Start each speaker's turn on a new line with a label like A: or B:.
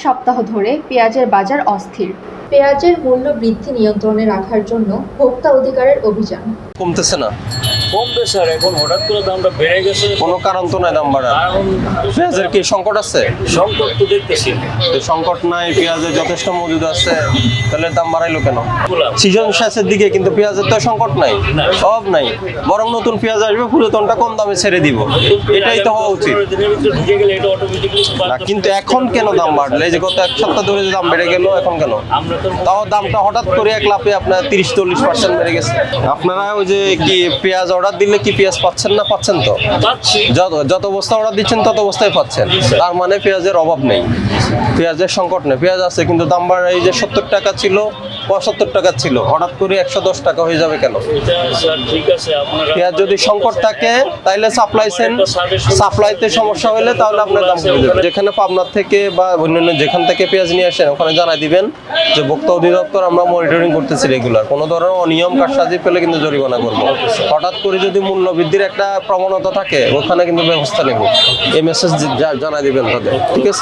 A: সপ্তাহ ধরে পেঁয়াজের বাজার অস্থির। পেঁয়াজের মূল্য বৃদ্ধি নিয়ন্ত্রণে রাখার জন্য ভোক্তা অধিকারের অভিযান।
B: কমতেছে না,
C: কমবে স্যার। এখন হঠাৎ করে দামটা বেড়ে গেছে,
B: কোনো কারণ তো নাই দাম বাড়ার।
C: এখন
B: পেঁয়াজের কি সংকট আছে?
C: সংকট তো দেখতেছি।
B: তো সংকট নাই, পেঁয়াজের যথেষ্ট মজুদ আছে, তাহলে দাম বাড়াইলো কেন?
C: বললাম,
B: সিজন শেষের দিকে কিন্তু পেঁয়াজের তো সংকট নাই, সব নাই, বরং নতুন পেঁয়াজ আসবে, পুরাতনটা কম দামে ছেড়ে দিব, এটাই তো হওয়া উচিত।
C: 15 দিনের ভিতরে ঢুকে গেলে এটা অটোমেটিক্যালি
B: না, কিন্তু এখন কেন দাম বাড়লো? এই যে গত এক সপ্তাহ ধরে যে দাম বেড়ে গেল, এখন কেন?
C: আমরা তো
B: তাও দামটা হঠাৎ করে এক লাফে আপনার 30-40% বেড়ে গেছে। আপনারা ওই যে কি পেঁয়াজ অর্ডার দিলে কি পেঁয়াজ পাচ্ছেন না? পাচ্ছেন তো,
C: পাচ্ছি।
B: যত বস্তা অর্ডার দিচ্ছেন তত বস্তায় পাচ্ছেন, তার মানে পেঁয়াজের অভাব নেই, পেঁয়াজের সংকট নেই। পেঁয়াজ আছে কিন্তু দাম বাড়া, এই যে 70 টাকা ছিল 75 টাকা ছিল, হঠাৎ করে 110 টাকা হয়ে যাবে কেন?
C: এটা স্যার ঠিক আছে, আপনারা
B: পেঁয়াজ যদি সংকট থাকে তাহলে সাপ্লাইতে সমস্যা হলে তাহলে আপনার দাম কমে যাবে। যেখানে পাবনার থেকে বা অন্যান্য যেখান থেকে পেঁয়াজ নিয়ে আসেন ওখানে জানাই দিবেন যে ভোক্তা অধিদপ্তর আমরা মনিটরিং করতেছি রেগুলার, কোনো ধরনের অনিয়ম কারসাজি পেলে কিন্তু জরিমানা করবো। হঠাৎ করে যদি মূল্য বৃদ্ধির একটা প্রবণতা থাকে ওখানে কিন্তু ব্যবস্থা নেব, এই মেসেজ জানাই দিবেন তাদের, ঠিক আছে?